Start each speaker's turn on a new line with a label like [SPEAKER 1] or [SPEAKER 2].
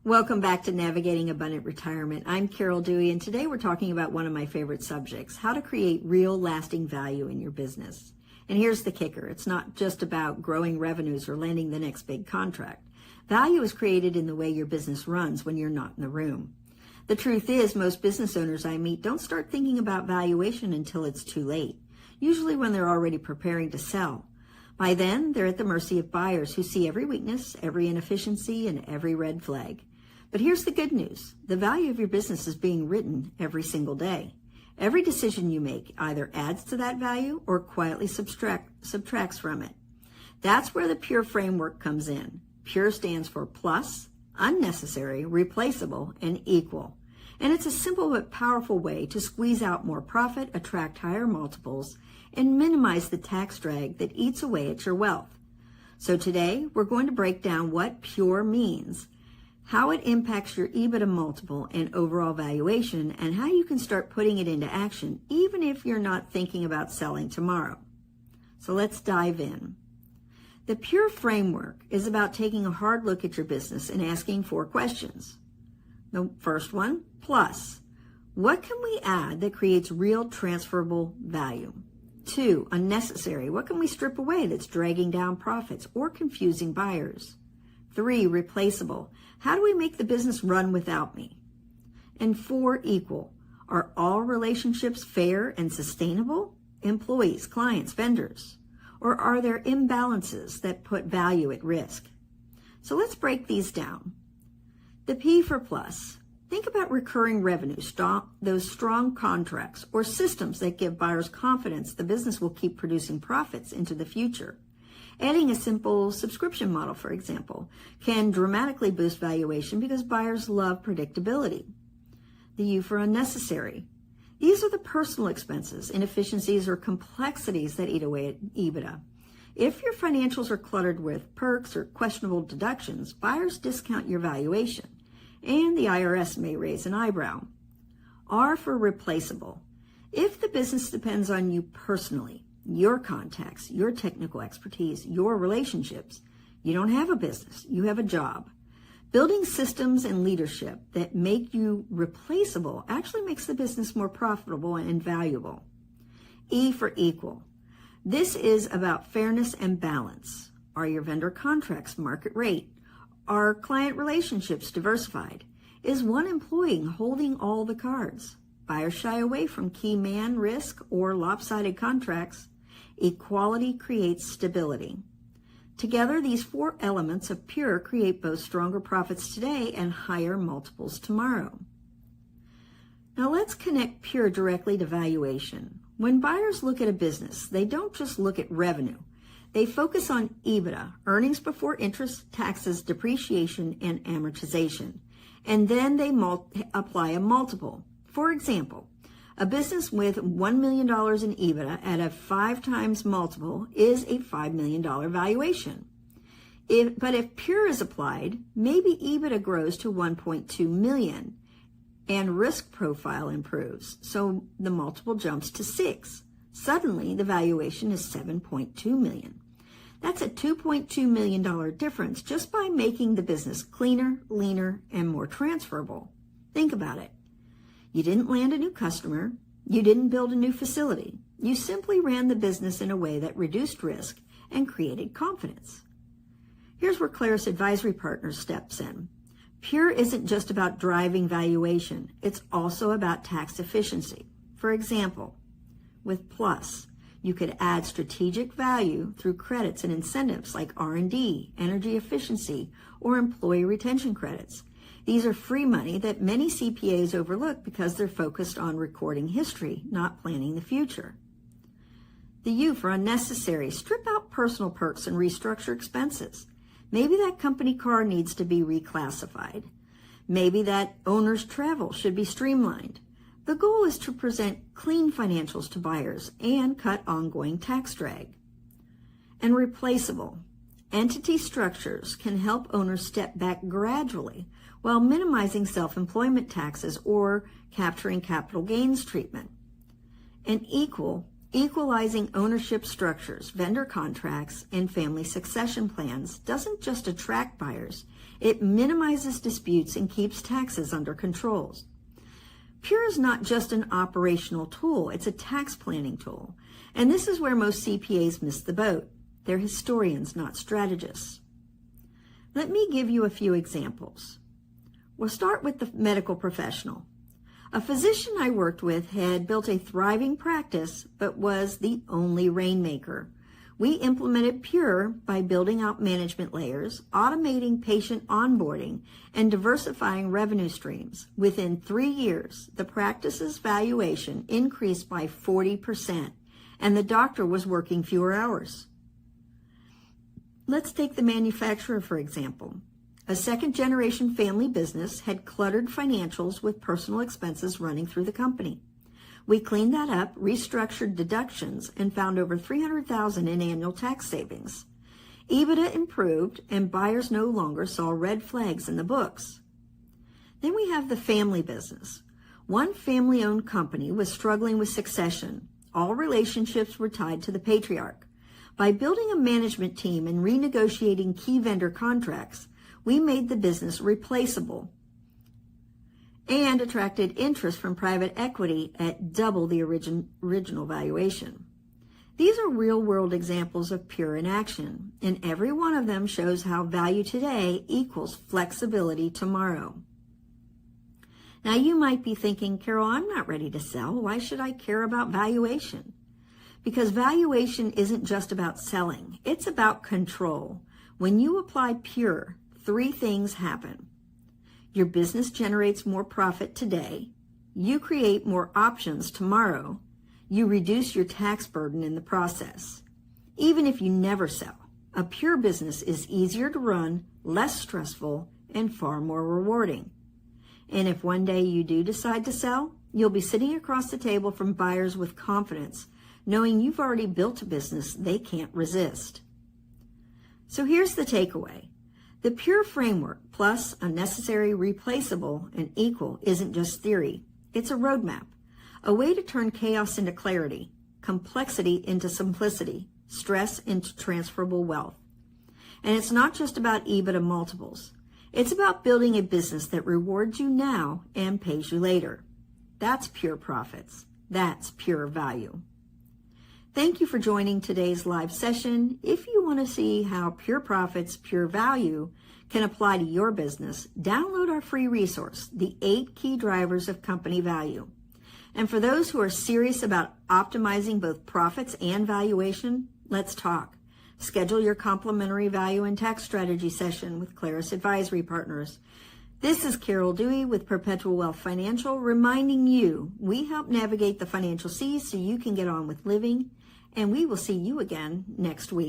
[SPEAKER 1] Welcome back to Navigating Abundant Retirement. I'm Carol Dewey, and today we're talking about one of my favorite subjects, how to create real lasting value in your business. And here's the kicker. It's not just about growing revenues or landing the next big contract. Value is created in the way your business runs when you're not in the room. The truth is, most business owners I meet don't start thinking about valuation until it's too late, usually when they're already preparing to sell. By then, they're at the mercy of buyers who see every weakness, every inefficiency, and every red flag. But here's the good news. The value of your business is being written every single day. Every decision you make either adds to that value or quietly subtracts from it. That's where the PURE framework comes in. PURE stands for plus, unnecessary, replaceable, and equal. And it's a simple but powerful way to squeeze out more profit, attract higher multiples, and minimize the tax drag that eats away at your wealth. So today, we're going to break down what PURE means, how it impacts your EBITDA multiple and overall valuation, and how you can start putting it into action even if you're not thinking about selling tomorrow. So let's dive in. The PURE framework is about taking a hard look at your business and asking 4 questions. The first one, plus. What can we add that creates real transferable value? 2, unnecessary. What can we strip away that's dragging down profits or confusing buyers? 3, replaceable. How do we make the business run without me? And 4, equal. Are all relationships fair and sustainable? Employees, clients, vendors? Or are there imbalances that put value at risk? So let's break these down. The P for plus. Think about recurring revenue, those strong contracts or systems that give buyers confidence the business will keep producing profits into the future. Adding a simple subscription model, for example, can dramatically boost valuation because buyers love predictability. The U for unnecessary. These are the personal expenses, inefficiencies, or complexities that eat away at EBITDA. If your financials are cluttered with perks or questionable deductions, buyers discount your valuation, and the IRS may raise an eyebrow. R for replaceable. If the business depends on you personally, your contacts, your technical expertise, your relationships, you don't have a business, you have a job. Building systems and leadership that make you replaceable actually makes the business more profitable and valuable. E for equal. This is about fairness and balance. Are your vendor contracts market rate? Are client relationships diversified? Is one employee holding all the cards? Buyers shy away from key man risk or lopsided contracts. Equality creates stability. Together, these 4 elements of PURE create both stronger profits today and higher multiples tomorrow. Now let's connect PURE directly to valuation. When buyers look at a business, they don't just look at revenue. They focus on EBITDA, earnings before interest, taxes, depreciation, and amortization. And then they apply a multiple. For example, a business with $1 million in EBITDA at a 5 times multiple is a $5 million valuation. But if PURE is applied, maybe EBITDA grows to 1.2 million and risk profile improves, so the multiple jumps to 6. Suddenly, the valuation is 7.2 million. That's a $2.2 million difference just by making the business cleaner, leaner, and more transferable. Think about it. You didn't land a new customer. You didn't build a new facility. You simply ran the business in a way that reduced risk and created confidence. Here's where Claris Advisory Partners steps in. PURE isn't just about driving valuation. It's also about tax efficiency. For example, with Plus, you could add strategic value through credits and incentives like R&D, energy efficiency, or employee retention credits. These are free money that many CPAs overlook because they're focused on recording history, not planning the future. The U for unnecessary. Strip out personal perks and restructure expenses. Maybe that company car needs to be reclassified. Maybe that owner's travel should be streamlined. The goal is to present clean financials to buyers and cut ongoing tax drag. And replaceable. Entity structures can help owners step back gradually while minimizing self-employment taxes or capturing capital gains treatment. And equalizing ownership structures, vendor contracts, and family succession plans doesn't just attract buyers, It minimizes disputes and keeps taxes under control. Pure is not just an operational tool, it's a tax planning tool. And this is where most CPAs miss the boat. They're historians, not strategists. Let me give you a few examples. We'll start with the medical professional. A physician I worked with had built a thriving practice, but was the only rainmaker. We implemented Pure by building out management layers, automating patient onboarding, and diversifying revenue streams. Within 3 years, the practice's valuation increased by 40%, and the doctor was working fewer hours. Let's take the manufacturer, for example. A second-generation family business had cluttered financials with personal expenses running through the company. We cleaned that up, restructured deductions, and found over $300,000 in annual tax savings. EBITDA improved, and buyers no longer saw red flags in the books. Then we have the family business. One family-owned company was struggling with succession. All relationships were tied to the patriarch. By building a management team and renegotiating key vendor contracts, we made the business replaceable and attracted interest from private equity at double the original valuation. These are real-world examples of Pure in action, and every one of them shows how value today equals flexibility tomorrow. Now you might be thinking, Carol, I'm not ready to sell. Why should I care about valuation? Because valuation isn't just about selling. It's about control. When you apply Pure, 3 things happen. Your business generates more profit today. You create more options tomorrow. You reduce your tax burden in the process. Even if you never sell, a Pure business is easier to run, less stressful, and far more rewarding. And if one day you do decide to sell, you'll be sitting across the table from buyers with confidence, knowing you've already built a business they can't resist. So here's the takeaway. The Pure framework, plus a necessary, replaceable, and equal, isn't just theory. It's a roadmap, a way to turn chaos into clarity, complexity into simplicity, stress into transferable wealth. And it's not just about EBITDA multiples. It's about building a business that rewards you now and pays you later. That's Pure profits. That's Pure value. Thank you for joining today's live session. If you want to see how Pure Profits, Pure Value can apply to your business, download our free resource, The 8 Key Drivers of Company Value. And for those who are serious about optimizing both profits and valuation, let's talk. Schedule your complimentary value and tax strategy session with Claris Advisory Partners. This is Carol Dewey with Perpetual Wealth Financial, reminding you we help navigate the financial seas so you can get on with living. And we will see you again next week.